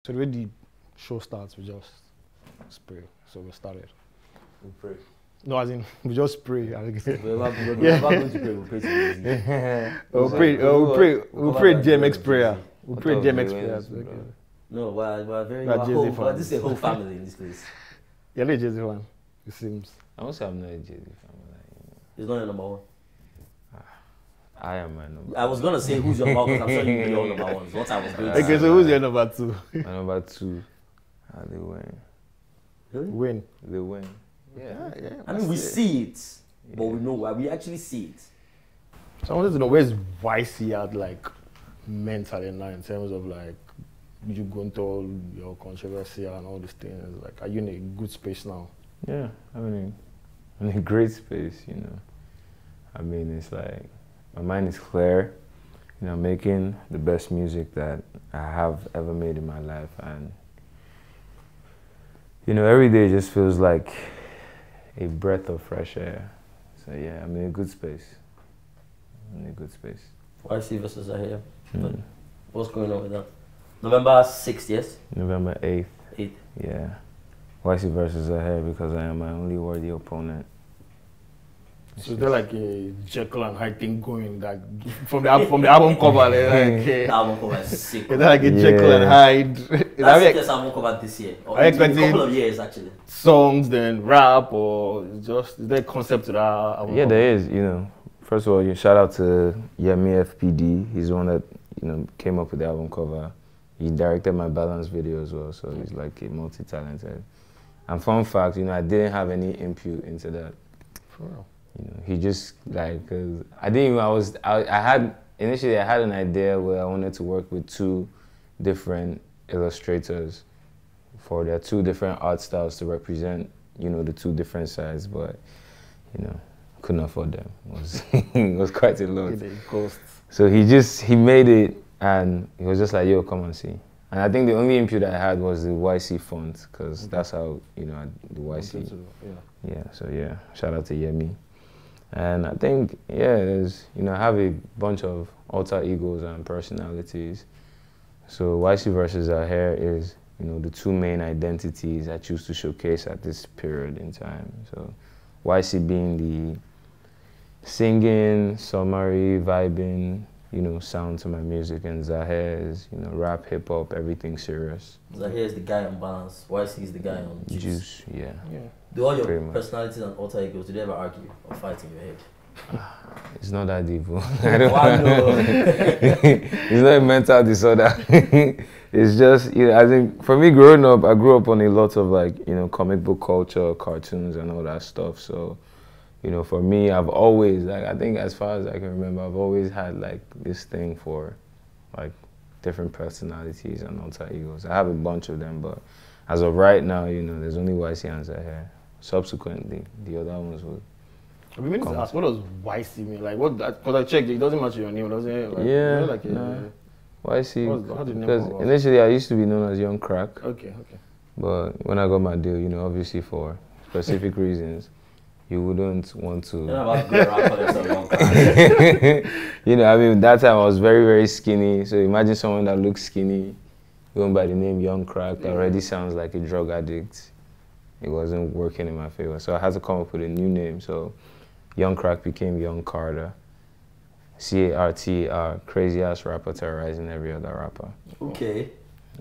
So the way the show starts, we just spray. So we started. We pray. No, as in we just pray. We're never going to pray. We pray to Ycee. We'll pray DMX prayer. We'll pray DMX prayer. No, we're very. We're this is a whole family in this place. You're not a Jay-Z fan, it seems. I won't say I'm not a Jay-Z fan. He's not your number one. I am my number. I was gonna say who's your number one, 'cause I'm sure you know your number one. What I was going to say. Okay, so who's your number two? My number two, they win. Really? Win. They win. Yeah. I mean, we see it, but we know why. We actually see it. So I wanted to know, where's Ycee at, like, mentally now, in terms of, like, you going through all your controversy and all these things? Like, are you in a good space now? Yeah, I'm in a great space, you know. I mean, it's like, my mind is clear, you know, making the best music that I have ever made in my life. And, you know, every day just feels like a breath of fresh air. So yeah, I'm in a good space. I'm in a good space. Ycee Vs Zaheer. What's going on with that? November 6th, yes? November 8th. 8th. Yeah. Ycee Vs Zaheer, because I am my only worthy opponent. So is there like a Jekyll and Hyde thing going, like from the album cover? The album cover is sick. Is that like a Jekyll and Hyde? That's the first album cover this year. Or in a couple of years, actually. Songs, then rap, or just is there a concept to that album? Yeah, there is. You know, first of all, you shout out to Ycee FPD. He's the one that came up with the album cover. He directed my balance video as well, so he's like a multi-talented. And fun fact, I didn't have any input into that. For real. He just like, initially I had an idea where I wanted to work with two different illustrators for their two different art styles to represent, the two different sides, but, couldn't afford them. It was quite a lot. So he made it, and he was just like, yo, come and see. And I think the only input I had was the Ycee font, because that's how, the Ycee. Yeah, so yeah, shout out to Yemi. And I think, there's, I have a bunch of alter egos and personalities. So Ycee Vs Zaheer is, the two main identities I choose to showcase at this period in time. So Ycee being the singing, summary, vibing, sound to my music, and Zaheer is, rap, hip hop, everything serious. Zaheer is the guy on balance. Ycee is the guy on juice. Yeah. Do all your personalities and alter egos, do they ever argue or fight in your head? It's not that deep. I don't It's not a mental disorder. It's just, I think for me growing up, I grew up on a lot of like, comic book culture, cartoons and all that stuff. So, for me, I've always, like, I think as far as I can remember, I've always had like this thing for like different personalities and alter egos. I have a bunch of them, but as of right now, there's only Ycee and Zaheer. Subsequently, the other ones will. I've been meaning to ask, what does Ycee mean? Like, what? Because I checked, it doesn't match your name, does it? Like, yeah. Like Ycee. How did the name because initially I used to be known as Young Crack. Okay. But when I got my deal, obviously for specific reasons, you wouldn't want to. I mean, that time I was very, very skinny. So imagine someone that looks skinny, going by the name Young Crack, that already sounds like a drug addict. It wasn't working in my favor. So I had to come up with a new name. So Young Crack became Young Carter. CARTR, crazy ass rapper terrorizing every other rapper. Okay.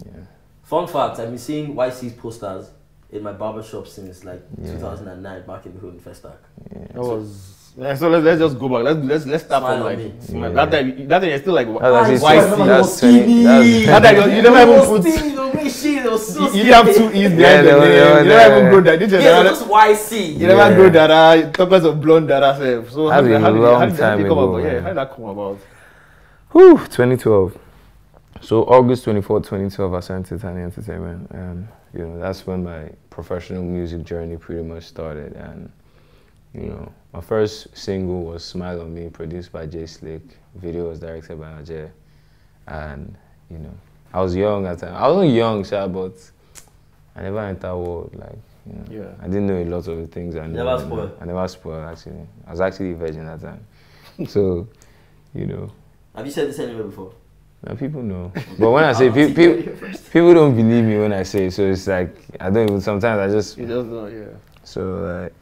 Yeah. Fun fact, I've been seeing Ycee's posters in my barbershop since like 2009, back in the hood in Festac. Yeah. So let's just go back. Let's start from like that time you're still like Ycee. That time you never even put. You didn't have two E's behind the name. You never even grow that. Just Ycee. You never grow that. Toppers of blonde dada self. So how did that come about? Yeah, how did that come about? 2012. So August 24th, 2012, I signed to Tiny Entertainment, and that's when my professional music journey pretty much started. And my first single was "Smile on Me," produced by Jay Slick. Video was directed by Ajay, and I was young at the time. I wasn't young, but I never entered world. Like, I didn't know a lot of the things I knew. Never spoiled. I never spoiled, actually. I was actually a virgin at the time. So, Have you said this anywhere before? Now people know. But when I say people don't believe me when I say it, so it's like I don't even. Sometimes I just. You just know, yeah. So like,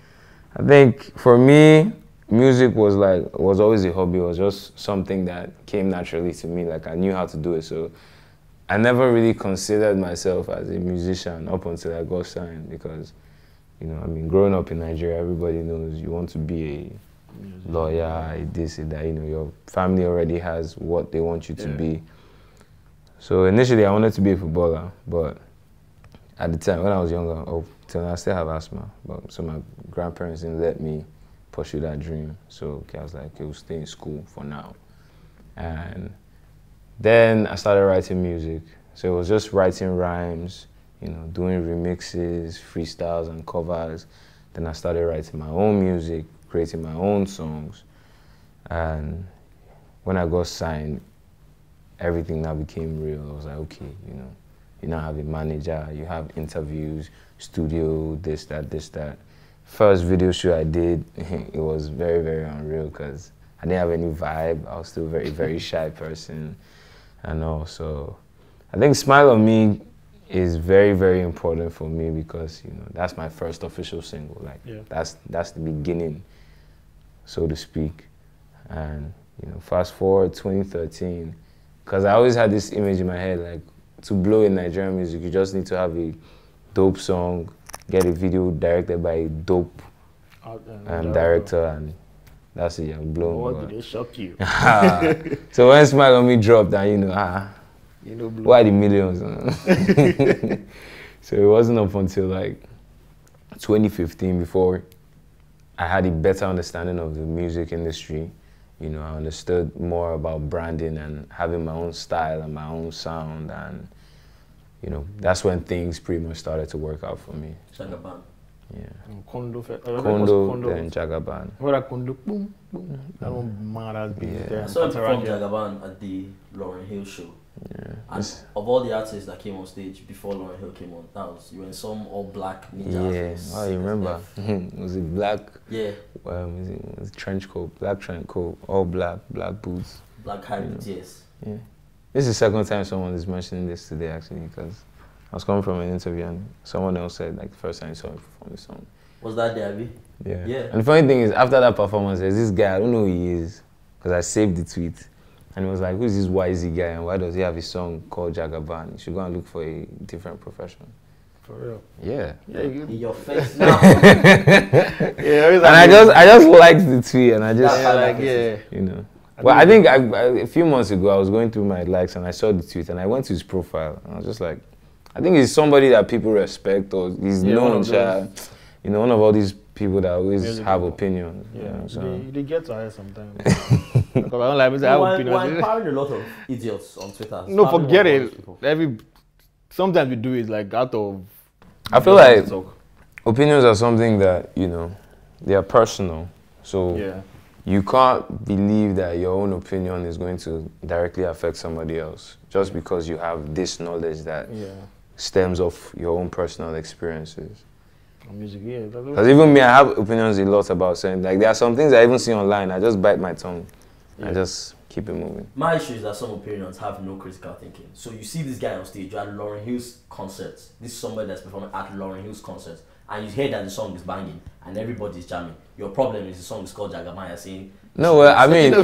I think for me, music was always a hobby. It was just something that came naturally to me. Like I knew how to do it. So I never really considered myself as a musician up until I got signed because, you know, I mean, growing up in Nigeria, everybody knows you want to be a lawyer, a this, a that. You know, your family already has what they want you to be. So initially, I wanted to be a footballer, but at the time when I was younger, till now I still have asthma. But so my grandparents didn't let me pursue that dream. So I was like, okay, we'll stay in school for now. And then I started writing music. So it was just writing rhymes, you know, doing remixes, freestyles and covers. Then I started writing my own music, creating my own songs. And when I got signed, everything now became real. I was like, okay, you know, you now have a manager, you have interviews, studio, this, that. First video shoot I did, it was very, very unreal because I didn't have any vibe. I was still a very, very shy person. And also, I think Smile on Me is very, very important for me because, you know, that's my first official single. Like, that's the beginning, so to speak. And, you know, fast forward 2013, because I always had this image in my head, like, to blow in Nigerian music, you just need to have a dope song, get a video directed by a dope director, and that's it, I'm blown. What did they shock you? So when Smile on Me dropped, and you know, why the millions? So it wasn't up until like 2015 before I had a better understanding of the music industry. You know, I understood more about branding and having my own style and my own sound, and you know, that's when things pretty much started to work out for me. Jagaban. Yeah. Kondo, then Jagaban. What Kondo, boom, boom. That one mad as beat. I saw him perform Jagaban at the Lauryn Hill show. Yeah. And of all the artists that came on stage before Lauryn Hill came on, you were in some all black ninja outfits. Oh, you remember? Was it black? Yeah. It was trench coat, black trench coat, all black boots. Black high boots, yes. Yeah. This is the second time someone is mentioning this today, actually, because I was coming from an interview and someone else said, like, the first time you saw him perform the song. Was that the Abby? Yeah. Yeah. And the funny thing is, after that performance, there's this guy, I don't know who he is, because I saved the tweet. And he was like, who's this Ycee guy and why does he have a song called Jagaban? You should go and look for a different profession. For real? Yeah. In your face now. And I just liked the tweet and I just, you know. Well, I think a few months ago, I was going through my likes and I saw the tweet and I went to his profile and I was just like, I think he's somebody that people respect or he's known, you know, one of all these people that always have opinions. Yeah, you know, so. they get tired sometimes. Because I don't like to have opinions. We're empowering a lot of idiots on Twitter. No, forget it. Sometimes we do it like out of. I feel like opinions are something that, you know, they are personal. So you can't believe that your own opinion is going to directly affect somebody else just because you have this knowledge that stems off your own personal experiences. Music, because even me, I have opinions a lot about saying, like, there are some things I even see online, I just bite my tongue. I just keep it moving. My issue is that some opinions have no critical thinking. So you see this guy on stage, you're at Lauryn Hill's concert. This is somebody that's performing at Lauryn Hill's concert. And you hear that the song is banging and everybody's jamming. Your problem is the song is called Jagaban. You're saying, no, well, I mean, but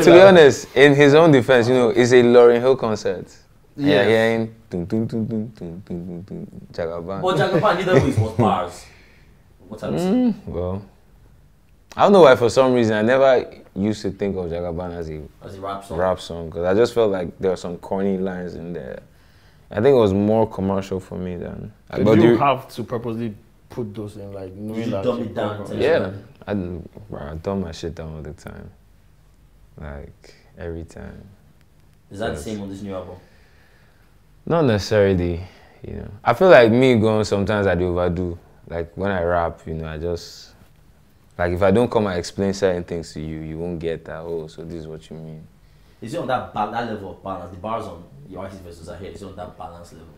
to be honest, in his own defense, you know, it's a Lauryn Hill concert. Yeah, hearing Jagaban. But Jagaban, neither way was bars. What I'm saying. Well, I don't know why, for some reason, I never used to think of Jagaban as a rap song. Because I just felt like there were some corny lines in there. I think it was more commercial for me than. But you have to purposely put those in, like, knowing that. Dumb it down. Yeah, I dumb my shit down all the time. Like, every time. Is that the same on this new album? Not necessarily, you know. I feel like me going sometimes I do overdo. Like when I rap, you know, I just, like if I don't come and explain certain things to you, you won't get that, oh, so this is what you mean. Is it on that level of balance? The bars on Ycee Vs Zaheer, is it on that balance level?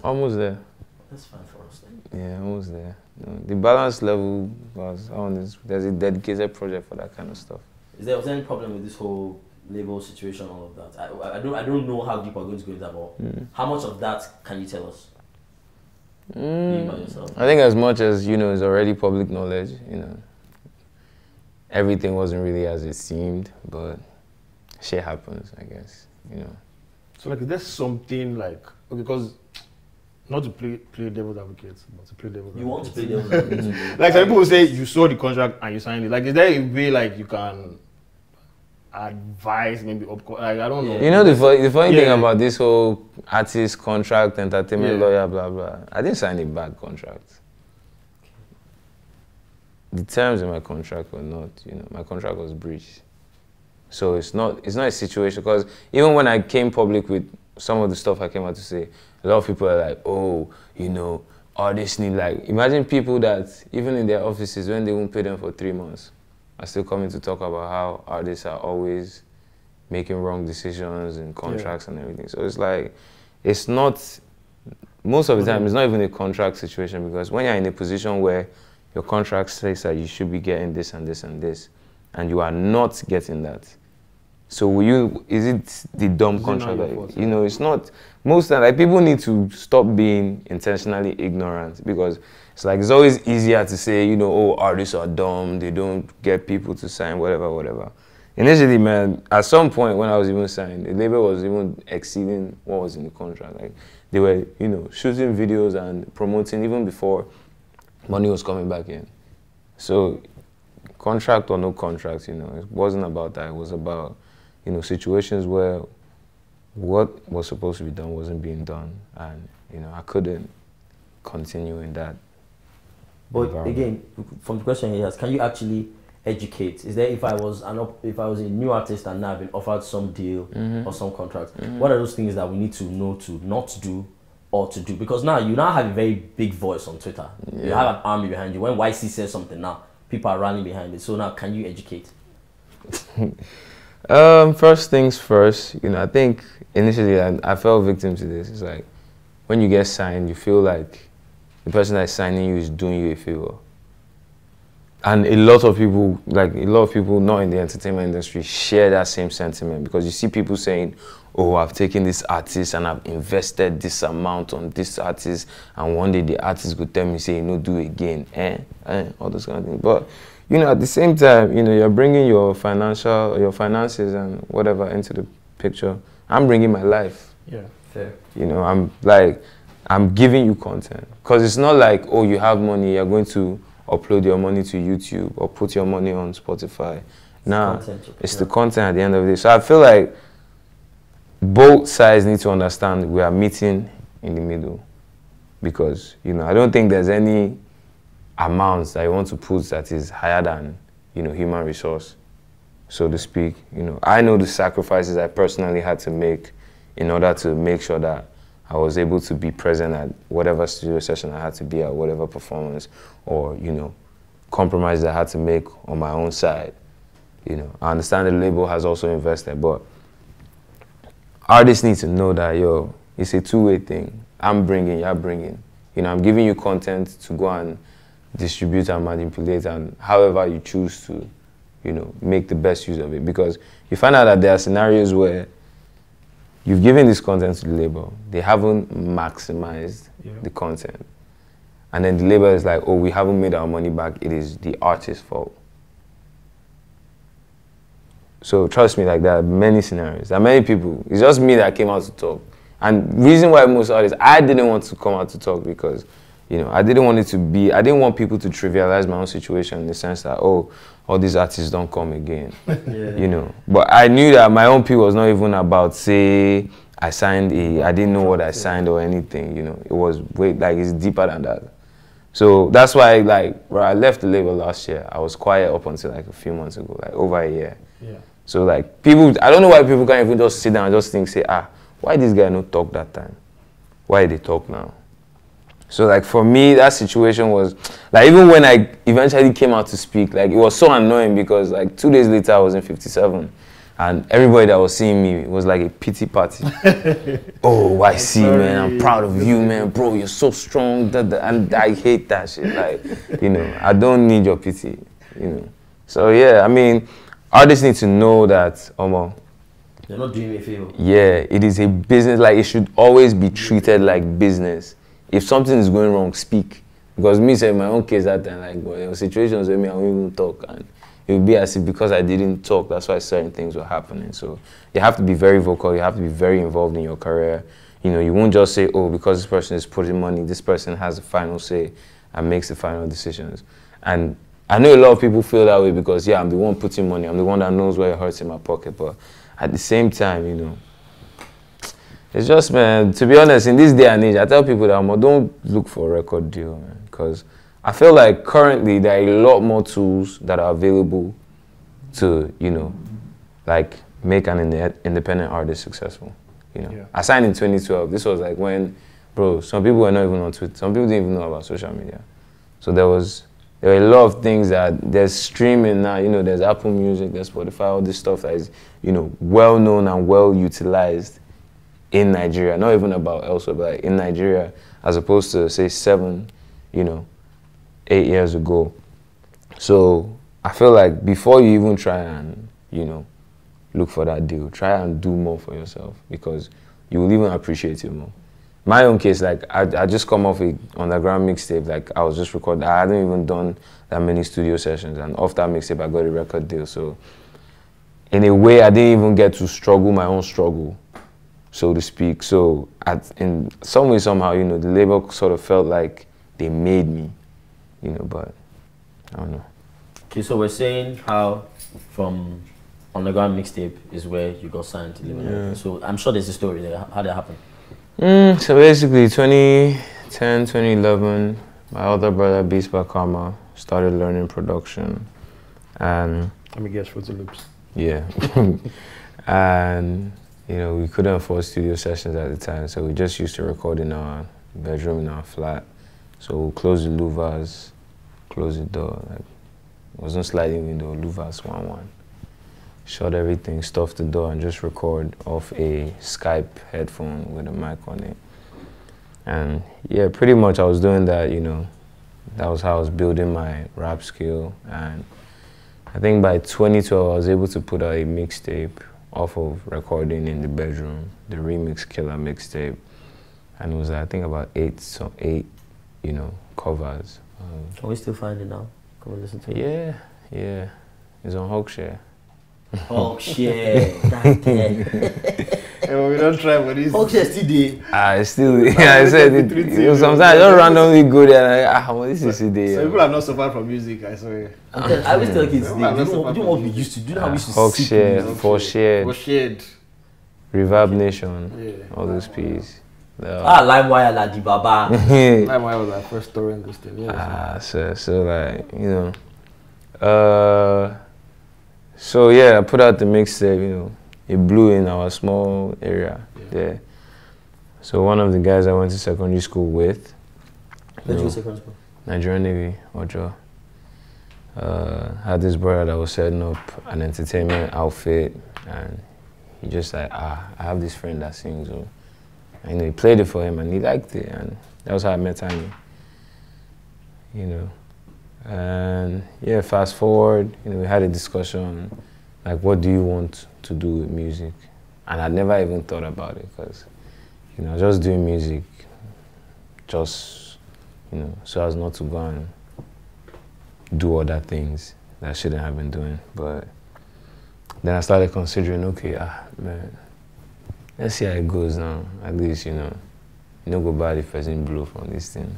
Almost there. That's fine for us then. Yeah, almost there. You know, the balance level was on this, there's a dedicated project for that kind of stuff. Was there any problem with this whole label situation, all of that? I don't know how deep we're going to go into that, but how much of that can you tell us? You by yourself. I think as much as, you know, it's already public knowledge, you know, everything wasn't really as it seemed, but shit happens, I guess, you know. So like, is there something like, because not to play devil's advocate, but to play devil's advocate. You want to play devil's advocate? Like some people will say you saw the contract and you signed it. Like, is there a way like you can advise maybe like, I don't know. You know, the funny thing about this whole artist contract, entertainment lawyer, blah blah. I didn't sign a bad contract. The terms in my contract were not, you know, my contract was breached. So it's not a situation, because even when I came public with some of the stuff I came out to say, a lot of people are like, oh, you know, artists need, like, imagine people that even in their offices, when they won't pay them for 3 months, are still coming to talk about how artists are always making wrong decisions in contracts and everything. So it's like, it's not, most of the time, it's not even a contract situation, because when you're in a position where your contract says that you should be getting this and this and this, and you are not getting that, so is it the dumb contract that, you know, it's not, most time, like, people need to stop being intentionally ignorant, because it's like, it's always easier to say, you know, oh, artists are dumb, they don't get people to sign, whatever, whatever. Initially, man, at some point when I was even signed, the label was even exceeding what was in the contract. Like, they were, you know, shooting videos and promoting even before money was coming back in. So, contract or no contract, you know, it wasn't about that. It was about, you know, situations where what was supposed to be done wasn't being done, and, you know, I couldn't continue in that. But again, from the question he has, can you actually educate? Is there, if I was a new artist and now I've been offered some deal or some contract, what are those things that we need to know to not do or to do? Because now you now have a very big voice on Twitter. You have an army behind you. When Ycee says something now, people are rallying behind it. So now, can you educate? First things first, you know, I think initially I fell victim to this. It's like, when you get signed, you feel like the person that's signing you is doing you a favor. And a lot of people not in the entertainment industry share that same sentiment, because you see people saying, oh, I've taken this artist and I've invested this amount on this artist, and one day the artist could tell me, say, no, do it again, all those kind of things. But, you know, at the same time, you know, you're bringing your finances and whatever into the picture. I'm bringing my life. Yeah, fair. You know, I'm giving you content, because it's not like, oh, you have money, you're going to upload your money to YouTube or put your money on Spotify. Nah, it's the content at the end of the day. So I feel like both sides need to understand we are meeting in the middle, because, you know, I don't think there's any amounts that you want to put that is higher than, you know, human resource, so to speak. You know, I know the sacrifices I personally had to make in order to make sure that I was able to be present at whatever studio session I had to be at, whatever performance, or, you know, compromises I had to make on my own side. You know, I understand the label has also invested, but artists need to know that, yo, it's a two-way thing. I'm bringing, you're bringing. You know, I'm giving you content to go and distribute and manipulate, and however you choose to, you know, make the best use of it. Because you find out that there are scenarios where you've given this content to the label, they haven't maximized the content. And then the label is like, oh, we haven't made our money back, it is the artist's fault. So trust me, like, there are many scenarios, there are many people. It's just me that came out to talk. And the reason why most artists, I didn't want to come out to talk, because, you know, I didn't want people to trivialize my own situation, in the sense that, oh, all these artists don't come again, you know. But I knew that my own people was not even about, say, I didn't know what I signed or anything, you know. It was it's deeper than that. So that's why, like, when I left the label last year, I was quiet up until like a few months ago, like over a year. Yeah. So like, people, I don't know why people can't even just sit down and just think, say, why this guy not talk that time? Why they talk now? So like, for me, that situation was, like, even when I eventually came out to speak, like, it was so annoying, because like 2 days later I was in 57, and everybody that was seeing me was like a pity party. Oh, Ycee, man, I'm proud of you, man, bro, you're so strong, and I hate that shit. Like, you know, I don't need your pity, you know. So yeah, I mean, artists need to know that, They're not doing me a favor. yeah, it is a business. Like, it should always be treated like business. If something is going wrong, speak. Because me, say, my own case that time, like, well, there were situations where me, I won't even talk. And it would be as if because I didn't talk, that's why certain things were happening. So you have to be very vocal. You have to be very involved in your career. You know, you won't just say, oh, because this person is putting money, this person has the final say and makes the final decisions. And I know a lot of people feel that way because, yeah, I'm the one putting money. I'm the one that knows where it hurts in my pocket. But at the same time, you know, it's just, man, to be honest, in this day and age, I tell people that, don't look for a record deal, man. Because I feel like currently there are a lot more tools that are available to, you know, like make an independent artist successful. You know, I signed in 2012. This was like when, bro, some people were not even on Twitter. Some people didn't even know about social media. So there were a lot of things that there's streaming now. You know, there's Apple Music, there's Spotify, all this stuff that is, you know, well known and well utilized in Nigeria. Not even about elsewhere, but like in Nigeria, as opposed to say 7, you know, 8 years ago. So I feel like before you even try and, you know, look for that deal, try and do more for yourself because you will even appreciate it more. My own case, like I just come off an underground mixtape, like I was just recording. I hadn't even done that many studio sessions, and off that mixtape I got a record deal. So in a way I didn't even get to struggle my own struggle, so to speak. So in some way, somehow, you know, the label sort of felt like they made me, you know, but I don't know. Okay, so we're saying how from underground mixtape is where you got signed to Live. Yeah. So I'm sure there's a story there. How did that happen? So basically 2010, 2011, my older brother, Beast by Karma, started learning production. And let me guess, Fruity Loops. Yeah. And, you know, we couldn't afford studio sessions at the time, so we just used to record in our bedroom, in our flat. So we'll close the louvers, close the door. Like, it wasn't sliding window, louvers 1-1. Shut everything, stuff the door, and just record off a Skype headphone with a mic on it. And yeah, pretty much I was doing that, you know. That was how I was building my rap skill. And I think by 2012, I was able to put out a mixtape off of recording in the bedroom, the Remix Killer mixtape. And it was, I think, about eight, you know, covers. Can we still find it now? Can we listen to it? Yeah, yeah. It's on Hawkshare. Oh shit! Hey, well, we don't try for this. Hawkshare still there. It's still. Yeah, I said it. Sometimes I just randomly go there and well, this is a day. So people are not so far from music, I swear. I always tell kids, do you know what we used to do? You know how we used to Hawkshare, For Shared, Reverb Nation, yeah. All those P's. LimeWire, La Di Baba. LimeWire was our first torrent this thing. Yeah. So like, you know, so yeah, I put out the mixtape, you know, it blew in our small area there. So one of the guys I went to secondary school with, Where'd you go secondary school? Nigerian Navy, Ojo, had this brother that was setting up an entertainment outfit, and he just like, I have this friend that sings, and you know, he played it for him and he liked it, and that was how I met Tiny, you know. And yeah, fast forward, you know, we had a discussion, like, what do you want to do with music? And I'd never even thought about it because, you know, just doing music, just, you know, so as not to go and do other things that I shouldn't have been doing. But then I started considering, okay, man, let's see how it goes now. At least, you know go bad if person blow from this thing.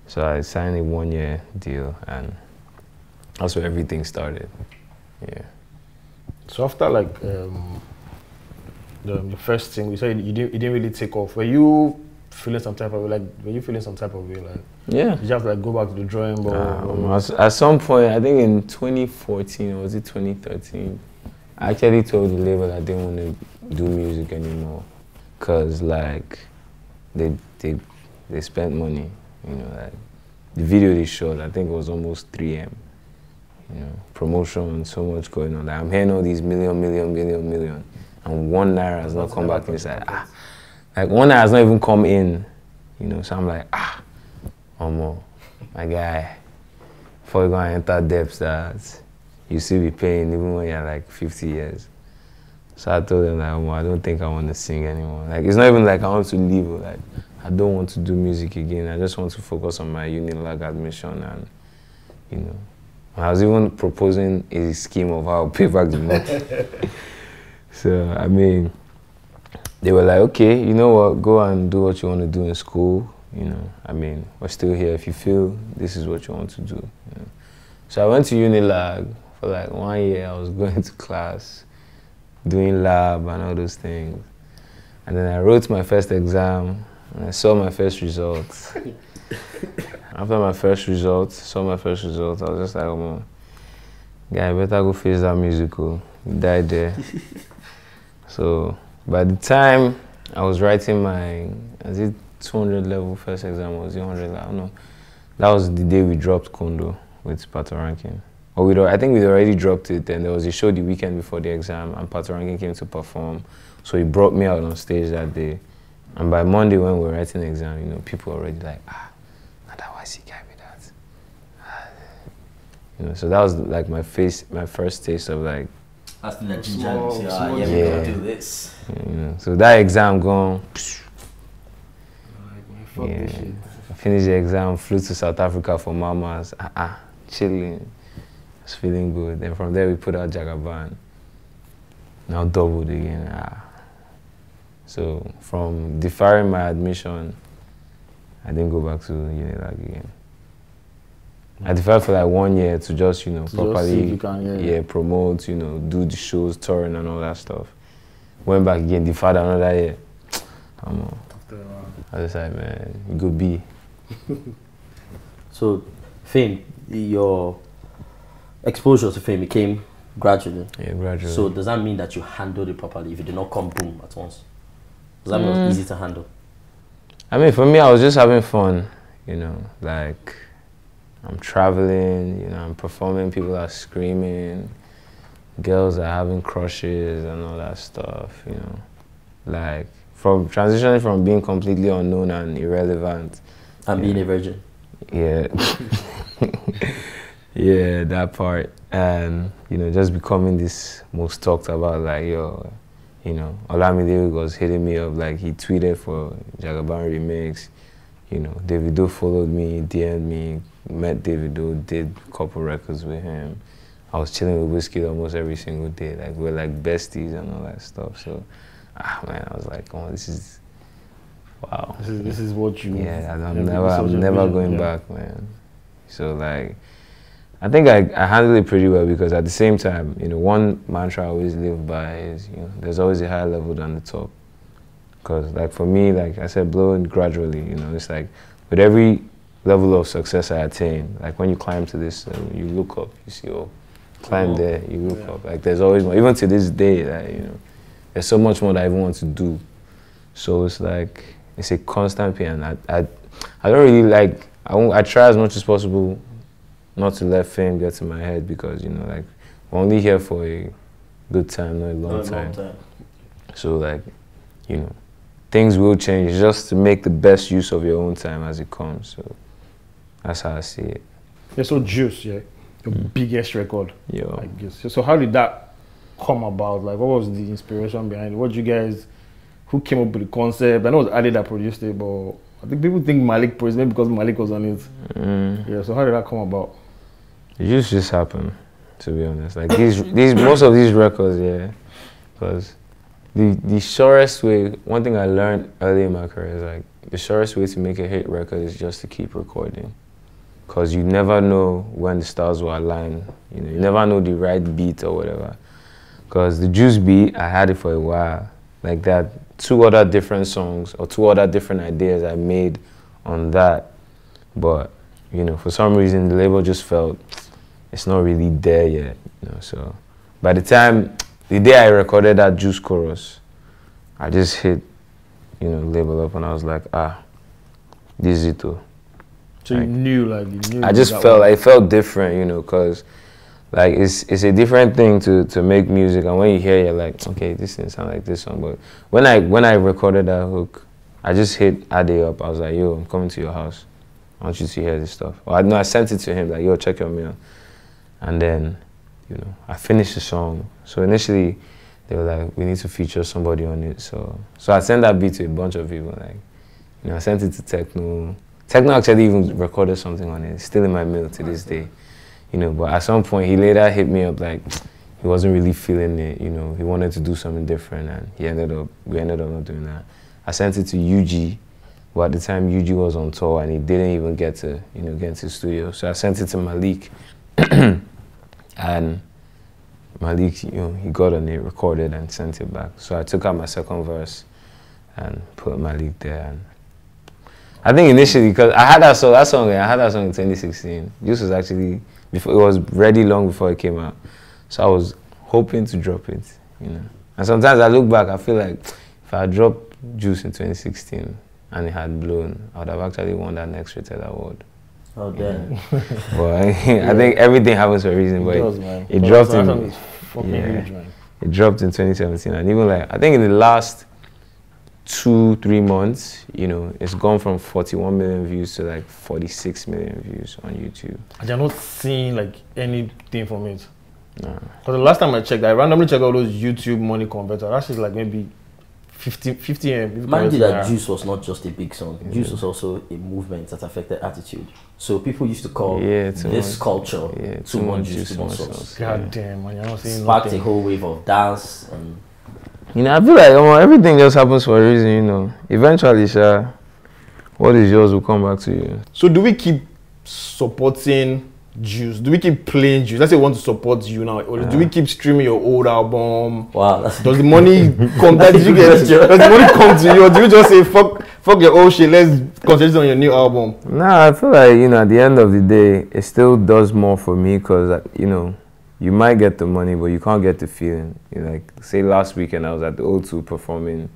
So I signed a 1-year deal, and that's where everything started. Yeah. So after like the first thing, you said it didn't really take off. Were you feeling some type of way? Like, yeah. Did you have to like go back to the drawing board? At some point, I think in 2014 or was it 2013, I actually told the label I didn't want to do music anymore, cause like they spent money. You know, like the video they shot, I think it was almost 3M. You know, promotion, so much going on. Like I'm hearing all these million, and 1 naira has not come back inside. Like 1 naira has not even come in. You know, so I'm like, my guy, before you go and enter depths, that you still be paying even when you're like 50 years. So I told them like, oh, I don't think I want to sing anymore. Like it's not even like I want to leave. Like I don't want to do music again. I just want to focus on my Unilag admission and you know. I was even proposing a scheme of how I'll pay back the money. So I mean, they were like, okay, you know what, go and do what you want to do in school. You know, I mean, we're still here if you feel this is what you want to do. You know? So I went to Unilag for like 1 year. I was going to class, doing lab and all those things. And then I wrote my first exam and I saw my first results. After my first result, I was just like, oh, guy, I better go face that musical. He died there. So by the time I was writing my, is it 200 level first exam or was it 100 level? I don't know. That was the day we dropped Kondo with Pato Rankin. Or I think we'd already dropped it, and there was a show the weekend before the exam, and Pato Rankin came to perform. So he brought me out on stage that day. And by Monday when we were writing the exam, you know, people were already like, not that Ycee guy with that. You know, so that was like my first taste of like, that's the legend. Yeah, we gotta do this. You know, so that exam gone. Yeah, I finished the exam, flew to South Africa for Mamas. Chilling. Was feeling good. Then from there we put out Jagaban. Now doubled again. So from deferring my admission, I didn't go back to Unilag again. I deferred for like 1 year to just, you know, properly promote, you know, do the shows, touring and all that stuff. Went back again, deferred another year. I was like, man, you go be. So, fame, your exposure to fame, it came gradually. Yeah, gradually. So does that mean that you handled it properly if it did not come boom at once? Does that mean it was easy to handle? I mean, for me, I was just having fun, you know, like I'm traveling, you know, I'm performing, people are screaming, girls are having crushes and all that stuff, you know. Like, from transitioning from being completely unknown and irrelevant. And being a virgin. Yeah. Yeah, that part. And, you know, just becoming this most talked about, like, yo, you know, Olamide was hitting me up, like, he tweeted for Jagaban Remix. You know, Davido followed me, DM'd me, met Davido, did a couple records with him. I was chilling with Wizkid almost every single day. Like, we're like besties and all that stuff. So, man, I was like, oh, this is, wow. This is what you... Yeah, I'm never going back, man. So, like, I think I handled it pretty well because at the same time, you know, one mantra I always live by is, you know, there's always a higher level than the top. Because, like, for me, like I said, blowing gradually, you know, it's like with every level of success I attain, like when you climb to this, you look up, you see, oh, climb there, you look up. Like, there's always more. Even to this day, like, you know, there's so much more that I even want to do. So it's like, it's a constant pain. I don't really like, I try as much as possible not to let fame get to my head because, you know, like, we're only here for a good time, not a long time. So, like, you know, things will change. It's just to make the best use of your own time as it comes. So that's how I see it. Yeah, so Juice, yeah, the biggest record. Yeah. I guess. So how did that come about? Like, what was the inspiration behind it? What you guys, who came up with the concept? I know it was Ali that produced it, but I think people think Malik produced it because Malik was on it. Yeah, so how did that come about? It just happened, to be honest. Like these most of these records, yeah, because the surest way, one thing I learned early in my career is like, the surest way to make a hit record is just to keep recording. Because you never know when the stars will align. You know, you never know the right beat or whatever. Because the Juice beat, I had it for a while. Like that, 2 other different songs or 2 other different ideas I made on that. But, you know, for some reason, the label just felt it's not really there yet. You know, so by the time, the day I recorded that Juice chorus, I just hit, you know, label up and I was like, this is it too. So like, you knew. I just felt, like, it felt different, you know, because like it's a different thing to make music, and when you hear it, you're like, okay, this didn't sound like this song. But when I recorded that hook, I just hit Ade up. I was like, yo, I'm coming to your house. I want you to hear this stuff. Or I sent it to him, like, yo, check your mail. And then you know, I finished the song. So initially, they were like, we need to feature somebody on it. So I sent that beat to a bunch of people. Like, you know, I sent it to Techno. Techno actually even recorded something on it. It's still in my mail to this day. You know, but at some point, he later hit me up like, he wasn't really feeling it, you know, he wanted to do something different, and we ended up not doing that. I sent it to Ycee, but at the time Ycee was on tour and he didn't even get to, you know, get to the studio. So I sent it to Malik, and Malik, you know, he got on it, recorded and sent it back. So I took out my second verse and put Malik there. And I think initially, because I had that song in 2016. This was actually, before, it was ready long before it came out. So I was hoping to drop it, you know. And sometimes I look back, I feel like if I dropped Juice in 2016 and it had blown, I would have actually won that Next Rated award. Oh, damn. But I think everything happens for a reason. But it dropped in, it dropped in 2017, and even like I think in the last 2-3 months, you know, it's gone from 41 million views to like 46 million views on YouTube. And you're not seeing like anything from it. Nah. Because the last time I checked, I randomly checked all those YouTube money converters. That's just like maybe 50 M. Mind you that Juice was not just a big song. Juice was also a movement that affected attitude. So people used to call this culture too much juice, too much sauce. God damn, man, you're not saying sparked nothing. a whole wave of dance and... You know, I feel like everything just happens for a reason, you know. Eventually, what is yours will come back to you. So do we keep supporting Juice? Do we keep playing Juice? Let's say we want to support you now. Or do we keep streaming your old album? Wow. Does the money come? Does the money come to you? Or do you just say, fuck your old shit, let's concentrate on your new album? Nah, I feel like, you know, at the end of the day, it still does more for me because, you know, you might get the money, but you can't get the feeling. You know, like, say last weekend I was at the O2 performing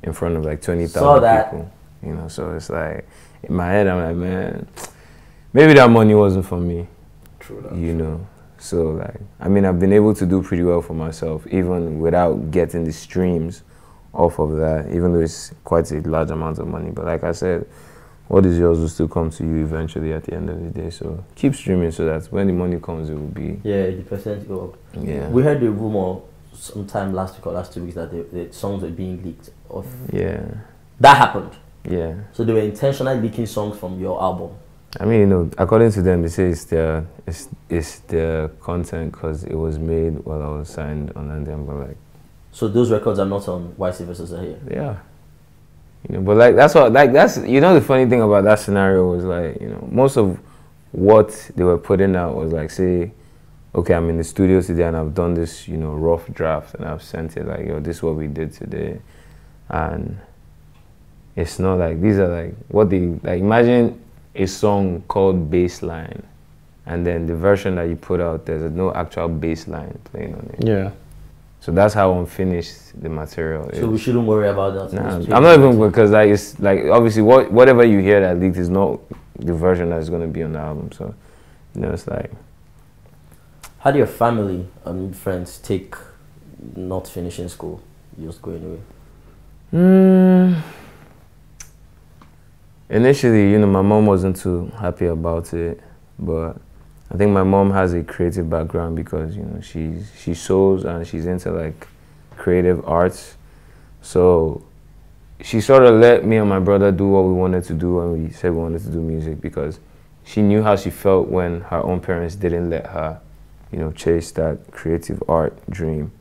in front of like 20,000 people. You know, so it's like, in my head, I'm like, man, maybe that money wasn't for me. True that. You know, so like, I mean, I've been able to do pretty well for myself, even without getting the streams off of that, even though it's quite a large amount of money. But like I said, what is yours will still come to you eventually at the end of the day. So keep streaming so that when the money comes, it will be... Yeah, the percentage go up. Yeah. We heard the rumor sometime last week or last 2 weeks that the songs were being leaked off. Yeah. That happened. Yeah. So they were intentionally leaking songs from your album. I mean, you know, according to them, they say it's their content because it was made while I was signed on them, but like... So those records are not on Ycee Vs Zaheer? Yeah. You know, but like that's you know, the funny thing about that scenario was like, you know, most of what they were putting out was like, say, okay, I'm in the studio today and I've done this, you know, rough draft and I've sent it like, yo, this is what we did today. And it's not like, these are like what they like. Imagine a song called Bassline, and then the version that you put out, there's no actual bass line playing on it. Yeah. So that's how unfinished the material is. So we shouldn't worry about that. Nah, I'm not even, because like it's like obviously whatever you hear that leaked is not the version that's gonna be on the album. So, you know, it's like. How do your family and friends take not finishing school, just going away? Initially, you know, my mom wasn't too happy about it, but I think my mom has a creative background because, you know, she sews and she's into like creative arts. So she sort of let me and my brother do what we wanted to do when we said we wanted to do music, because she knew how she felt when her own parents didn't let her, you know, chase that creative art dream.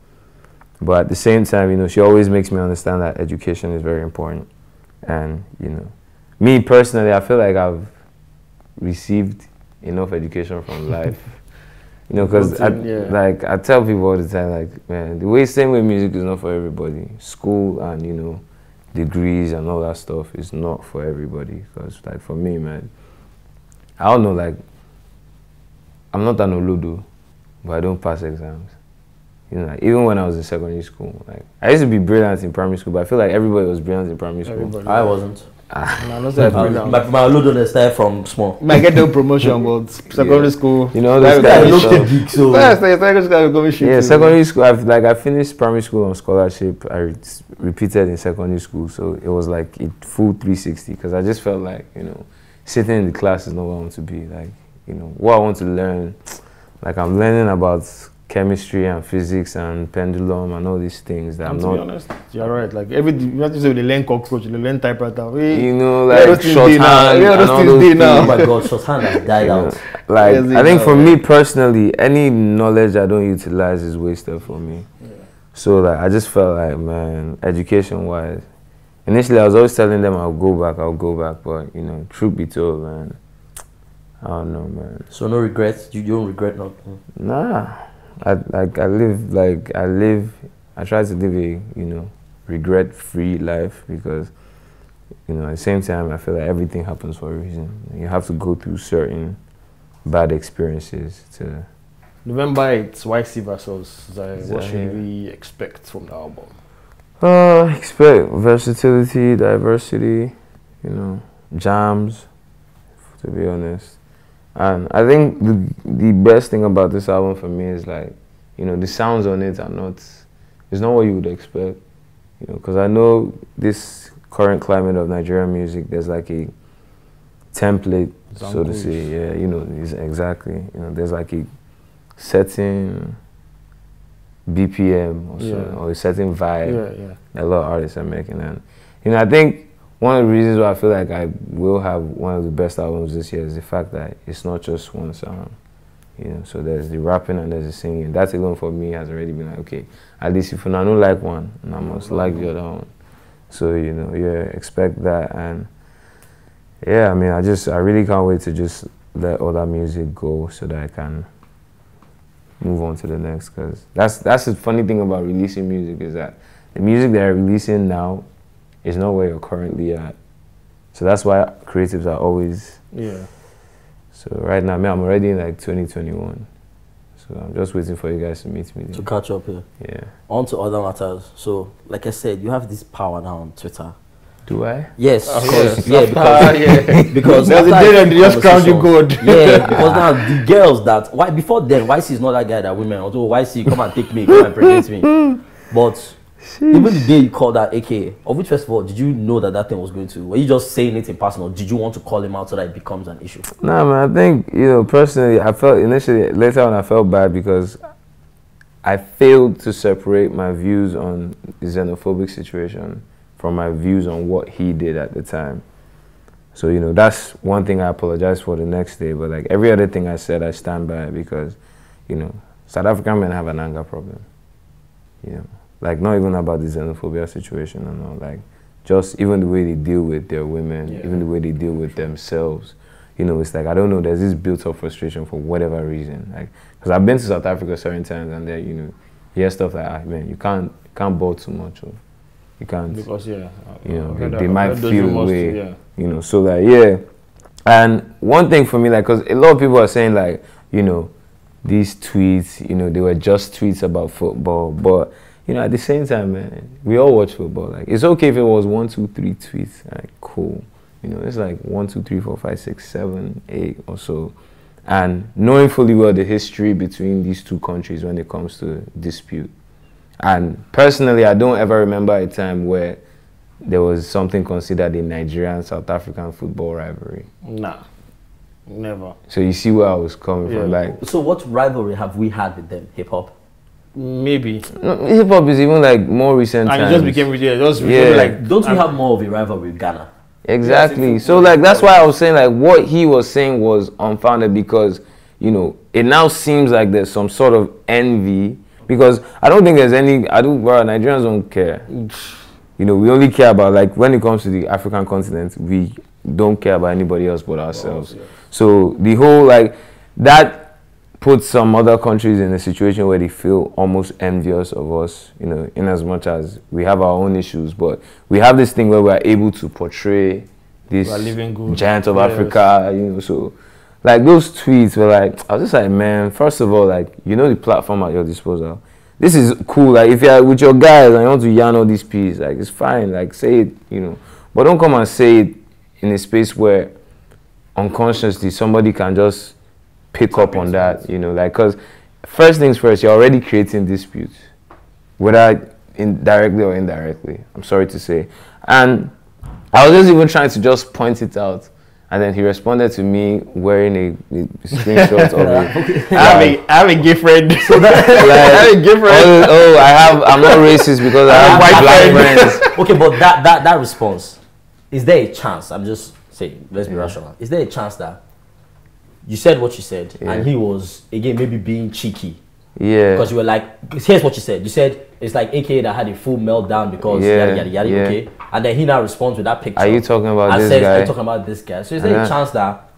But at the same time, you know, she always makes me understand that education is very important. And, you know, me personally, I feel like I've received enough education from life, you know, because like I tell people all the time, like, man, same way music is not for everybody. School and, you know, degrees and all that stuff is not for everybody. Because like for me, man, I don't know, like, I'm not an oludo, but I don't pass exams. You know, like, even when I was in secondary school, like I used to be brilliant in primary school, but I feel like everybody was brilliant in primary school. I wasn't. No, not that my Oludo started from small. Might get no promotion, but secondary school. You know, this guy secondary school. I finished primary school on scholarship. I repeated in secondary school, so it was like a full 360. Because I just felt like, you know, sitting in the class is not what I want to be. Like, you know, what I want to learn. Like I'm learning about chemistry and physics and pendulum and all these things that And I'm to be not. honest, you're right. Like you have to say they learn cockroach, they learn typewriter. You know, yeah, like shorthand yeah, and those all things those did things. now. Oh my God, shorthand has died out. Like, Yes, I think it for does. me personally, any knowledge I don't utilize is wasted for me. Yeah. So like, I just felt like, man, education-wise, initially I was always telling them I'll go back, but you know, truth be told, man, I don't know, man. So no regrets. You don't regret nothing. Nah, I try to live a, you know, regret-free life because, you know, at the same time, I feel like everything happens for a reason. You have to go through certain bad experiences to. November 8th, Ycee Vs Zaheer. What should Zaheer. we expect from the album? Expect versatility, diversity, you know, jams, to be honest. And I think the best thing about this album for me is like, you know, the sounds on it are not, it's not what you would expect, you know, because I know this current climate of Nigerian music, there's like a template, so to say, yeah, you know, exactly, you know, there's like a certain BPM or, or a certain vibe that a lot of artists are making. And, you know, I think one of the reasons why I feel like I will have one of the best albums this year is the fact that it's not just one sound. You know, so there's the rapping and there's the singing. That alone for me has already been like, okay, at least if I don't like one, and I must like the other one. So, you know, yeah, expect that. And yeah, I mean, I really can't wait to just let all that music go so that I can move on to the next, because that's the funny thing about releasing music is that the music that I'm releasing now is not where you're currently at. So that's why creatives are always. Yeah. So right now, I'm already in like 2021. So I'm just waiting for you guys to meet me there. To catch up here. Yeah. On to other matters. So, like I said, you have this power now on Twitter. Do I? Yes. Yes. Because there's a day that they just crowned you good. Yeah, because now the girls that before then Ycee is not that guy that women. Although Ycee come and take me, come and present me. But even the day you called that AK, of which first of all did you know that thing was going to? Were you just saying it in person, or did you want to call him out so that it becomes an issue? Nah, man. I think, you know, personally, I felt initially, later on, I felt bad because I failed to separate my views on the xenophobic situation from my views on what he did at the time. So, you know, that's one thing I apologize for the next day, but like every other thing I said, I stand by it because, you know, South African men have an anger problem. You know, like not even about the xenophobia situation and all, like just even the way they deal with their women, even the way they deal with themselves. You know, it's like, I don't know, there's this built-up frustration for whatever reason. Like, because I've been to South Africa certain times and there, you know, you hear stuff like, man, you can't ball too much. Or, you can't, because you know, they might feel away, you know, so like, yeah. And one thing for me, like, because a lot of people are saying like, you know, these tweets, you know, they were just tweets about football, but, you know, at the same time, man, we all watch football. Like, it's okay if it was 1, 2, 3 tweets, like, cool. You know, it's like 1, 2, 3, 4, 5, 6, 7, 8 or so. And knowing fully well the history between these two countries when it comes to dispute. And personally, I don't ever remember a time where there was something considered a Nigerian-South African football rivalry. Nah, never. So you see where I was coming from. Like, so what rivalry have we had with them? Hip-hop? Maybe. No, hip-hop is even like more recent times. And it just became, like... Don't we have more of a rivalry with Ghana? Exactly. So like, that's why I was saying like what he was saying was unfounded because, you know, it now seems like there's some sort of envy. Because I don't think there's any, Nigerians don't care. You know, we only care about, like, when it comes to the African continent, we don't care about anybody else but ourselves. So the whole, like, that puts some other countries in a situation where they feel almost envious of us, you know, in as much as we have our own issues. But we have this thing where we're able to portray this giant of Africa, you know, so... Like, those tweets were like, I was just like, man, first of all, like, you know the platform at your disposal. This is cool. Like, if you're with your guys and you want to yarn all these pieces, like, it's fine. Like, say it, you know. But don't come and say it in a space where unconsciously somebody can just pick up on that, you know. Like, because first things first, you're already creating disputes, whether directly or indirectly, I'm sorry to say. And I was just even trying to just point it out. And then he responded to me wearing a screenshot of it. I have a gay friend. So Like, I have a gay friend. I'm not racist because I have white black friends. Okay, but that response, is there a chance? I'm just saying, let's be rational. Is there a chance that you said what you said, and he was again maybe being cheeky? Yeah. Because you were like, here's what you said. You said it's like AKA that had a full meltdown because yada yada, okay. And then he now responds with that picture. Are you talking about and this says, guy? Are you talking about this guy? So is there a chance that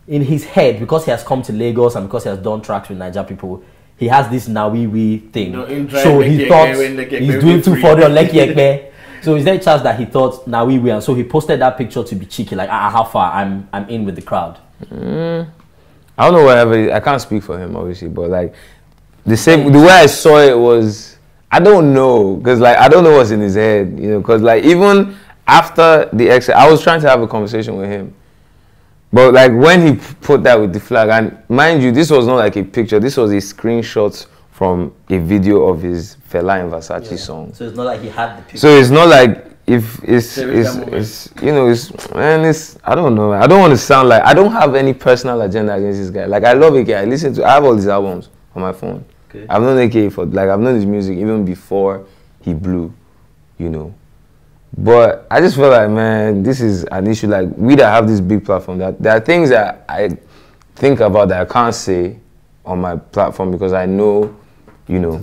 in his head, because he has come to Lagos and because he has done tracks with Niger people, he has this Nawiwi thing? So he thought he's doing 240 on Lekki Ekpe. So is there a chance that he thought Nawiwi, and so he posted that picture to be cheeky, like how far I'm in with the crowd? I don't know whatever. I can't speak for him obviously, but like the way I saw it was, I don't know, because like I don't know what's in his head, you know, because like even after the exit, I was trying to have a conversation with him, but like when he put that with the flag, and mind you, this was not like a picture, this was a screenshot from a video of his Fela and Versace song. So it's not like he had the picture. So it's not like if it's you know, it's I don't know. I don't want to sound like I don't have any personal agenda against this guy. Like I love AKA. I have all his albums on my phone. Okay. I've known AKA for like I've known his music even before he blew, you know. But I just feel like, man, this is an issue. Like we that have this big platform, that there are things that I think about that I can't say on my platform because I know, you know,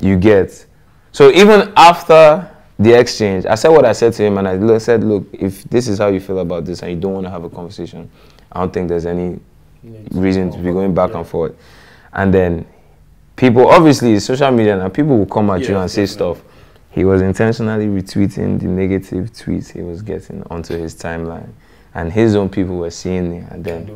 you get. So even after the exchange, I said what I said to him, and I said, look, if this is how you feel about this and you don't want to have a conversation, I don't think there's any reason to be going back and forth. And then people, obviously, it's social media, and people will come at you and say stuff. He was intentionally retweeting the negative tweets he was getting onto his timeline. And his own people were seeing it, and then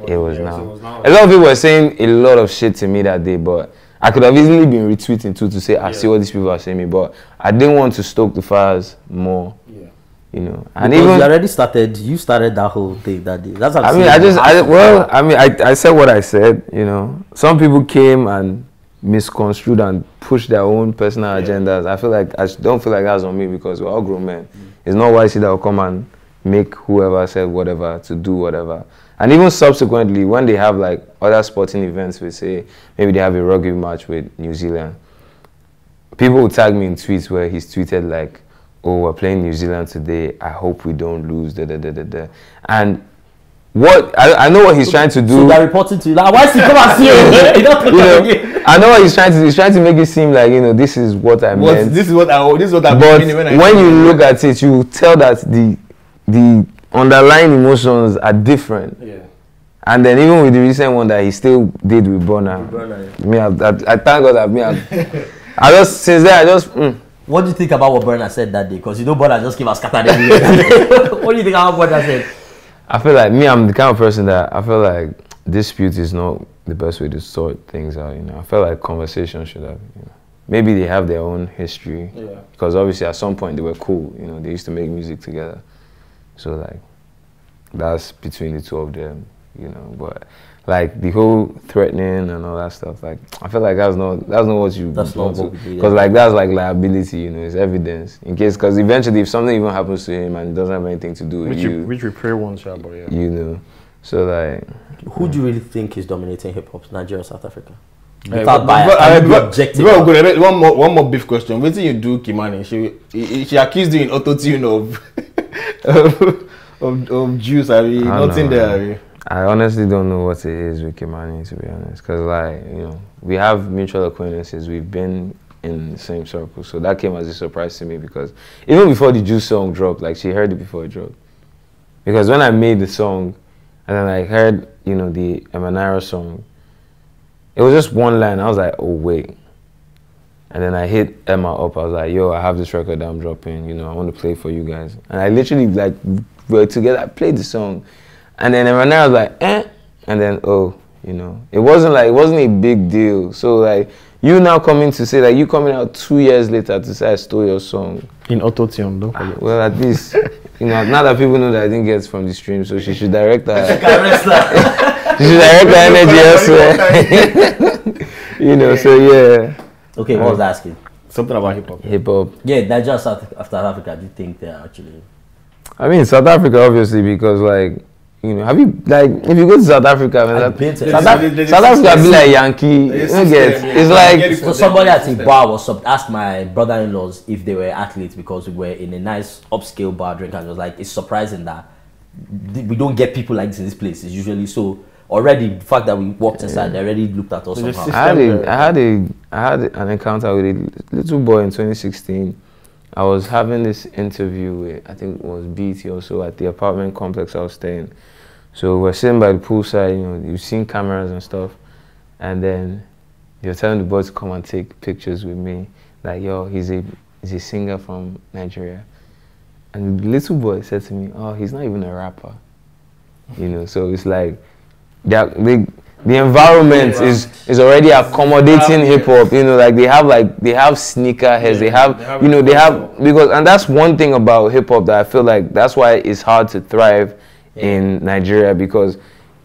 it was now. A lot of people were saying a lot of shit to me that day, but I could have easily been retweeting too to say, I see what these people are saying me, but I didn't want to stoke the fires more. You know, and because even you already started that whole thing that day. That's what I said what I said, you know. Some people came and misconstrued and pushed their own personal agendas. I don't feel like that's on me because we're all grown men. It's not Ycee that will come and make whoever said whatever to do whatever. And even subsequently, when they have like other sporting events, we say maybe they have a rugby match with New Zealand, people will tag me in tweets where he's tweeted like, oh, we're playing New Zealand today, I hope we don't lose, da da da da da. And what I know what he's trying to do. So they're reporting to you like, why is he come and see you? I know what he's trying to do. He's trying to make it seem like, you know, this is what I meant. This is what I'm but meaning when you look at it, you tell that the underlying emotions are different. And then even with the recent one that he still did with Burna, I thank God that What do you think about what Burna said that day? Because you know Burna just came out scattered everywhere. What do you think about what Burna said? I feel like I'm the kind of person that I feel like dispute is not the best way to sort things out, you know. I feel like conversation should have, you know. Maybe they have their own history. Because obviously at some point they were cool, you know, they used to make music together. So like that's between the two of them, you know. But like the whole threatening and all that stuff, like I feel like that's not what you want to, because like that's like liability, you know, it's evidence in case, because eventually if something even happens to him and it doesn't have anything to do with you, which we pray won't happen, you know. So like, who do you really think is dominating hip hop, Nigeria or South Africa? One more beef question. What did you do, Kimani? She accused you in auto-tune of juice. I mean, nothing there. I honestly don't know what it is with Kimani, to be honest, because like, you know, we have mutual acquaintances. We've been in the same circle, so that came as a surprise to me, because even before the Juice song dropped, like she heard it before it dropped. Because when I made the song, and then I heard, you know, the Emanara song, it was just one line. I was like, oh wait. And then I hit Emma up. I was like, yo, I have this record that I'm dropping. You know, I want to play for you guys. And I literally, like, we were together. I played the song. And then Emma was like, eh. And then, oh, you know, it wasn't a big deal. So, like, you now coming to say that you coming out 2 years later to say I stole your song. In auto-tune, don't forget. Well, at least, you know, now that people know that I didn't get from the stream, so she should direct her. She should direct her energy elsewhere. You know, so yeah. Okay, what was I asking? Something about hip-hop. Hip-hop. Yeah, Nigeria, South Africa, do you think they're actually... I mean, South Africa, obviously, because, like, You know, have you, like, if you go to South Africa, man, I've been to South Africa be like Yankee. You get, it's like, so somebody at a bar was asked my brother-in-laws if they were athletes because we were in a nice upscale bar drink, and it was like, it's surprising that we don't get people like this in this place. It's usually so. Already, the fact that we walked inside, they already looked at us somehow. I had an encounter with a little boy in 2016. I was having this interview with, I think it was BT or so, at the apartment complex I was staying. So we're sitting by the poolside, you know, you've seen cameras and stuff. And then you're telling the boy to come and take pictures with me. Like, yo, he's a singer from Nigeria. And the little boy said to me, oh, he's not even a rapper. You know, so it's like, the environment is already accommodating hip hop. You know, like they have sneaker heads, they have because, and that's one thing about hip hop that I feel like that's why it's hard to thrive in Nigeria, because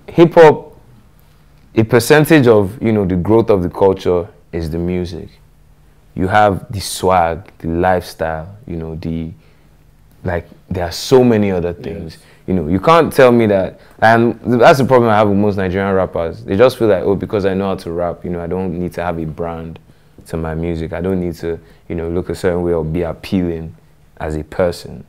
hip hop, a percentage of, you know, the growth of the culture is the music. You have the swag, the lifestyle, you know, there are so many other things. Yes. You know, you can't tell me that, and that's the problem I have with most Nigerian rappers. They just feel like, oh, because I know how to rap, you know, I don't need to have a brand to my music. I don't need to, you know, look a certain way or be appealing as a person.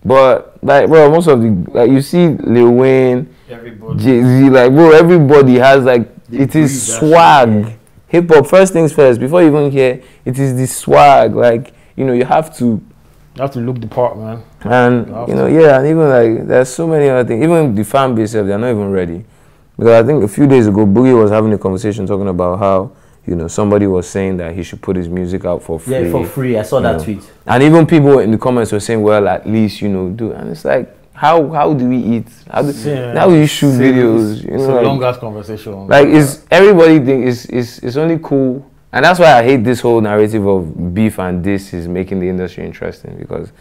But, like, bro, most of the, like, you see Lil Wayne, Jay-Z, like, bro, everybody has, like, it is swag. Hip hop, first things first, before you even hear, it is the swag. Like, you know, you have to look the part, man. And, you know, yeah, and even, like, there's so many other things. Even the fan base, they're not even ready. Because I think a few days ago, Boogie was having a conversation talking about how, you know, somebody was saying that he should put his music out for free. Yeah, for free. I saw that tweet. And even people in the comments were saying, well, at least, you know, do. And it's like, how do we eat? How do you shoot videos? You know, it's a long-ass conversation. Like, everybody thinks it's only cool. And that's why I hate this whole narrative of beef and this is making the industry interesting, because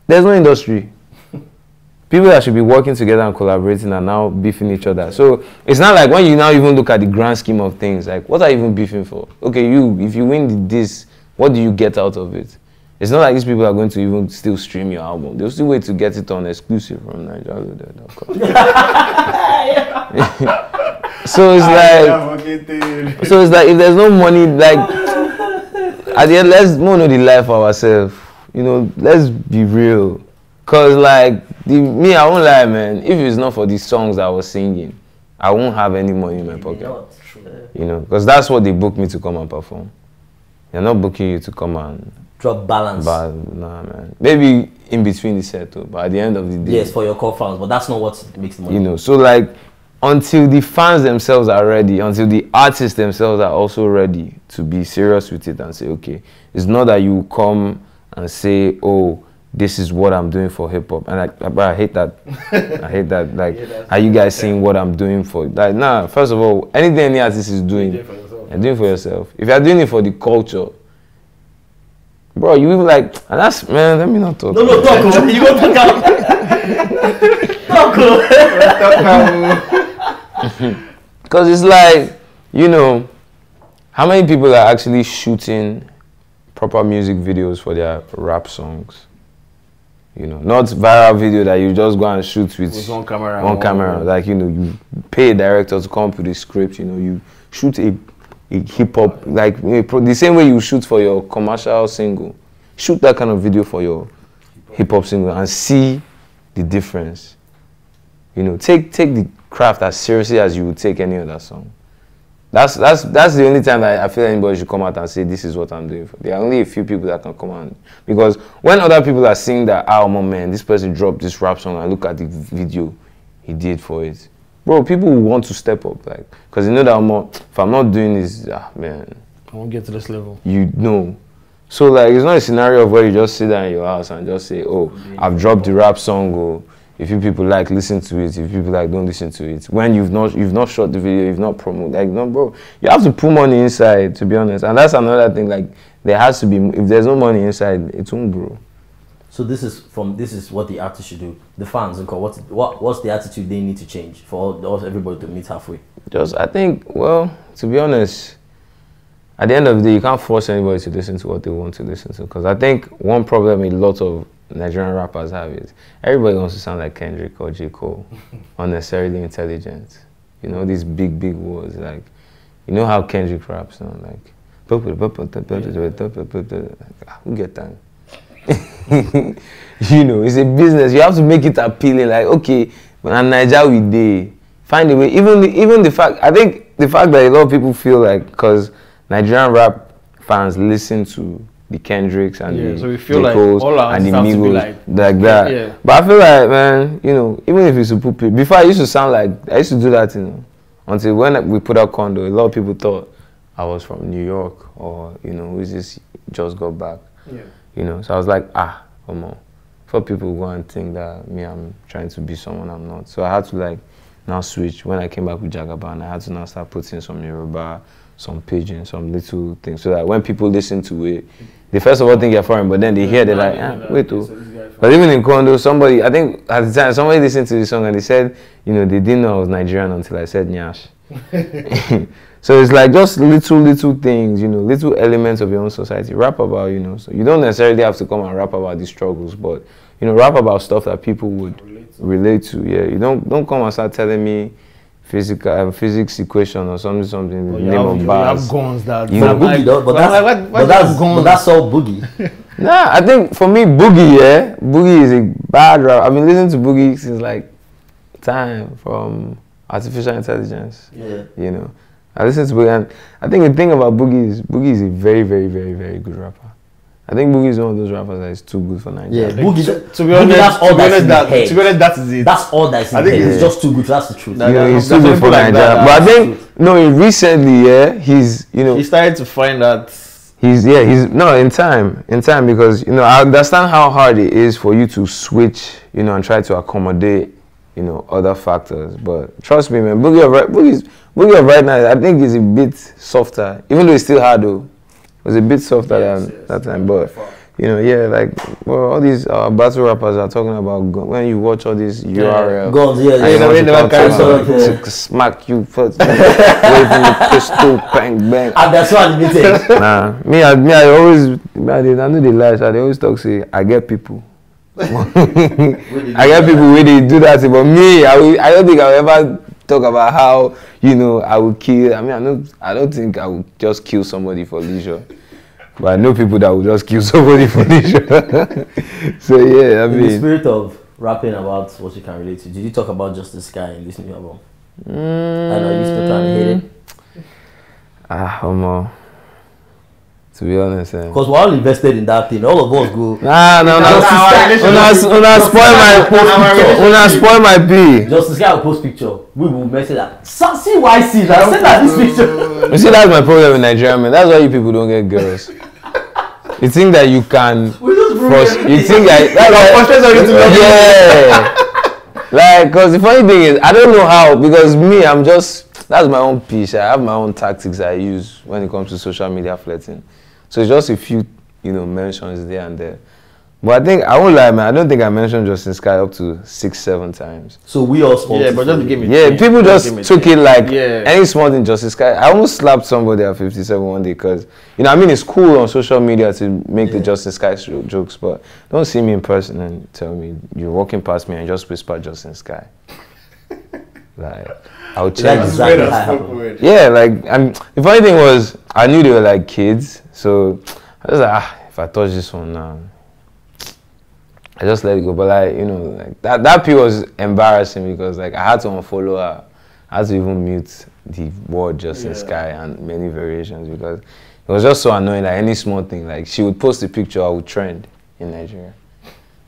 there's no industry. People that should be working together and collaborating are now beefing each other. So it's not like when you now even look at the grand scheme of things, like, what are you even beefing for? Okay, if you win this, what do you get out of it? It's not like these people are going to even still stream your album. They'll still wait to get it on exclusive from Nigeria.com. So it's like if there's no money, like, at the end, let's know the life for ourselves. You know, let's be real. Cause like I won't lie, man. If it's not for these songs I was singing, I won't have any money in my pocket. You know, because that's what they booked me to come and perform. They're not booking you to come and drop balance. Nah, man. Maybe in between the set, too, but at the end of the day. Yes, for your core fans, but that's not what makes the money. You know, so like, until the fans themselves are ready, until the artists themselves are also ready to be serious with it and say, okay, it's not that you come and say, oh, this is what I'm doing for hip hop. And I hate that. I hate that. Like, are you guys seeing what I'm doing for? Like, nah, first of all, anything any artist is doing, you're doing for yourself. If you're doing it for the culture, bro, you like, and that's, man, let me not talk. No, talk. You go talk out. Talk. Because it's like, you know, how many people are actually shooting proper music videos for their rap songs? You know, not viral video that you just go and shoot with one camera. Like, you know, you pay a director to come up with a script, you know, you shoot a hip hop, like, the same way you shoot for your commercial single. Shoot that kind of video for your hip hop single and see the difference. You know, take the craft as seriously as you would take any other song. That's the only time that I feel anybody should come out and say, this is what I'm doing for. There are only a few people that can come out. Because when other people are seeing that, oh man, this person dropped this rap song, and look at the video he did for it. Bro, people will want to step up, like, because they know that if I'm not doing this, man, I won't get to this level. You know. So like, it's not a scenario of where you just sit down in your house and just say, oh, I've dropped the rap song, or if you people like, listen to it. If people like, don't listen to it. When you've not shot the video, you've not promoted. Like, no, bro, you have to put money inside, to be honest. And that's another thing. Like, there has to be. If there's no money inside, it won't grow. So this is what the artist should do. The fans, what's the attitude they need to change for everybody to meet halfway? I think, well, to be honest, at the end of the day, you can't force anybody to listen to what they want to listen to. Because I think one problem a lot of Nigerian rappers have is everybody wants to sound like Kendrick or J. Cole, unnecessarily intelligent. You know, these big words, like, you know how Kendrick raps, you know, like, who get time? You know, it's a business. You have to make it appealing. Like, okay, when Nigeria we dey, find a way. Even the fact, I think the fact that a lot of people feel like, because Nigerian rap fans listen to the Kendricks and the so we feel J. like Coles all our and the answers have to be Migos like that. Yeah. But I feel like, man, you know, even if it's a put before, I used to sound like, I used to do that, you know, until when we put out Condo, a lot of people thought I was from New York, or, you know, who's this just got back. Yeah. You know, so I was like, come on. For people go and think that me, I'm trying to be someone I'm not. So I had to like now switch. When I came back with Jagaban, I had to now start putting some Yoruba, some Pidgin, some little things, so that when people listen to it, they first of all think you're foreign, but then they hear, they're like, wait, oh. But even in Kondo, somebody, I think at the time, somebody listened to the song and they said, you know, they didn't know I was Nigerian until I said Nyash. So it's like just little things, you know, little elements of your own society. Rap about, you know, so you don't necessarily have to come and rap about the struggles, but, you know, rap about stuff that people would relate to. Yeah, you don't come and start telling me physics equation or something in the name of bars. You have guns that... You know, Boogie though, but that's all Boogie. Nah, I think for me, Boogie is a bad rap. I've been listening to Boogie since like time from artificial intelligence. Yeah. You know, I listen to Boogie, and I think the thing about Boogie is a very good rapper. I think Boogie is one of those rappers that is too good for Nigeria. Yeah, Boogie. To be honest, that's all that's in his head. To be honest, that is it. That's all that's in his head. It's just too good. That's the truth. You know, he's too good for Nigeria. But I think recently, he's, you know, he started to find that he's in time because, you know, I understand how hard it is for you to switch, you know, and try to accommodate, you know, other factors. But trust me, man, Boogie of right now, I think is a bit softer, even though it's still hard though. It was a bit softer than that time, but you know, yeah, like all these battle rappers are talking about when you watch all these URL guns, smack you first, waving the pistol, bang. And that's what limited. Nah, me, I always, I know they lie. So they always talk say, I get people. I get people where they do that, but me, I don't think I'll ever talk about how, you know, I will kill. I mean, I don't think I would just kill somebody for leisure, but I know people that will just kill somebody for leisure. So yeah, I mean, in the spirit of rapping about what you can relate to, did you talk about Justice Sky in this new album? I know you still trying to hate it. To be honest, because we're all invested in that thing. All of us go. Spoil my pee. Justice Guy will post picture. We will message that. See why I see that. Send that this picture. You see, that's my problem with Nigeria, man. That's why you people don't get girls. You think that you can. You think that. Like, because the funny thing is, I don't know how. Because me, that's my own piece. I have my own tactics I use when it comes to social media flirting. So it's just a few, you know, mentions there and there. But I think, I won't lie, man, I don't think I mentioned Justice Sky up to 6-7 times. So we all spoke. Yeah, but just give me. Yeah, people just took it like any small thing Justice Sky. I almost slapped somebody at 57 one day because, you know, I mean, it's cool on social media to make the Justice Sky jokes, but don't see me in person and tell me you're walking past me and just whisper Justice Sky. Like, I would change. Yeah, like, and the funny thing was, I knew they were like kids, so I was like, if I touch this one now, I just let it go. But like, you know, like that pee was embarrassing because like I had to unfollow her. I had to even mute the word Justice Sky and many variations because it was just so annoying. Like any small thing, like she would post a picture, I would trend in Nigeria.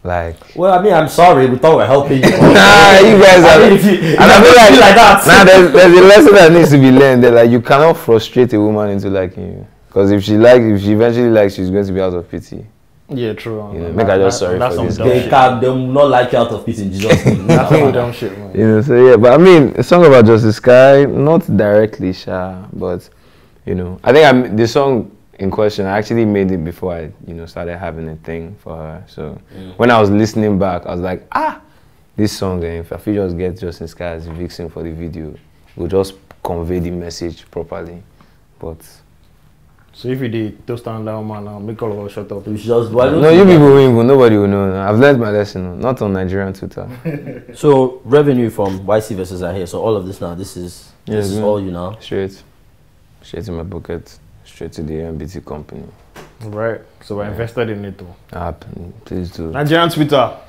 Like, well, I mean, I'm sorry. We thought we were helping you. Nah, you guys are. I feel like that. Nah, there's a lesson that needs to be learned. That like you cannot frustrate a woman into liking you, because if she eventually likes, she's going to be out of pity. Yeah, true. You know, make her just sorry for this. They will not like you out of pity in Jesus' name. That's some dumb shit, man. You know, so yeah, but I mean, a song about Justice Sky, not directly, but you know, I think the song in question, I actually made it before I, you know, started having a thing for her. So when I was listening back, I was like, this song, if I feel just get Justice Sky as vixen for the video, it will just convey the message properly. But So if you did just stand down, man, I'll make all of us shut up. We should just, why don't No, you people will even, nobody will know. I've learned my lesson, not on Nigerian Twitter. So revenue from Ycee Vs Zaheer. So all of this now, this is all you now. Straight in my pocket, straight to the MBT company. Right. So we're invested in it too. Please do. Nigerian Twitter.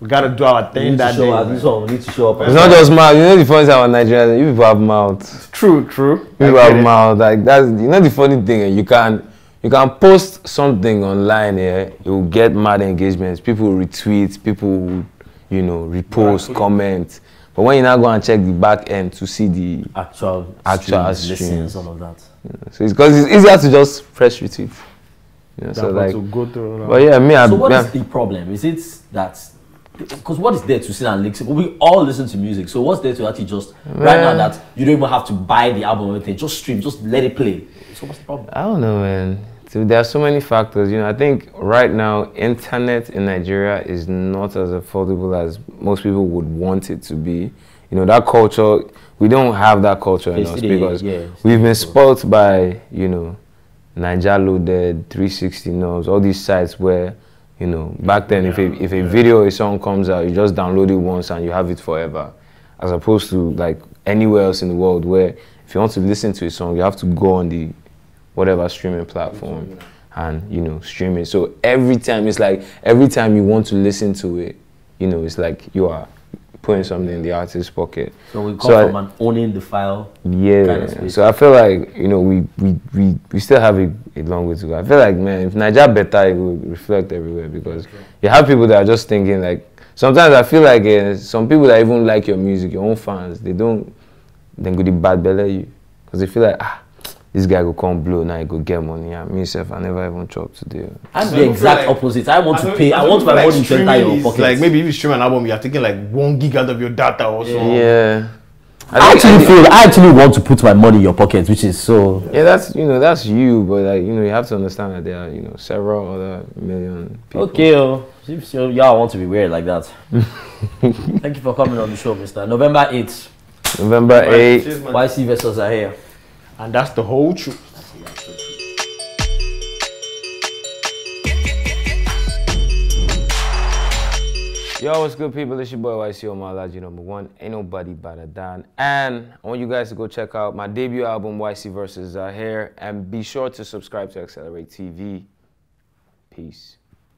We gotta do our thing that day. This one we need to show up. It's not just mouth. You know the funny thing about Nigeria, you people have mouth. True. People have mouth. Like that's, you know, the funny thing. You can post something online here. You will get mad engagements. People will retweet. People will, you know, repost, comment. But when you now go and check the back end to see the actual streams, all of that. You know, so it's because it's easier to just press retweet. You know, so like, to go through. But yeah, me. So what is the problem? Is it that? Because what is there to sit and listen? We all listen to music. So what's there to actually just right now that you don't even have to buy the album or anything? Just stream, just let it play. So what's the problem? I don't know, man. So there are so many factors. You know, I think right now internet in Nigeria is not as affordable as most people would want it to be. You know, that culture, we don't have that culture in us because we've been spoilt by, you know, Naija Loaded, 360 Knobs, all these sites where, you know, back then if a video or a song comes out, you just download it once and you have it forever. As opposed to like anywhere else in the world where if you want to listen to a song, you have to go on the whatever streaming platform and, you know, stream it. So every time you want to listen to it, you know, it's like you are putting something in the artist's pocket. So we come from an owning the file. Yeah. Kind of space. So I feel like, you know, we still have a long way to go. I feel like, man, if Nigeria better, it will reflect everywhere because you have people that are just thinking like, sometimes I feel like some people that even like your music, your own fans, they go the bad belly you because they feel like, this guy go come blow now, he go get money. And myself, I never even chop today. I'm the exact opposite. I want to pay. I want my money to enter your pocket. Like maybe if you stream an album, you're taking like 1 gig out of your data or so. Yeah. I actually want to put my money in your pocket, which is so. Yeah, that's you, but like you have to understand that there are several other million people. Okay, if y'all want to be weird like that. Thank you for coming on the show, Mr. November 8th. November 8th. Ycee Vs Zaheer. And that's the whole truth. Yo, what's good, people? It's your boy Ycee Omalaji #1. Ain't nobody better than. And I want you guys to go check out my debut album, Ycee Vs Zaheer, and be sure to subscribe to Accelerate TV. Peace.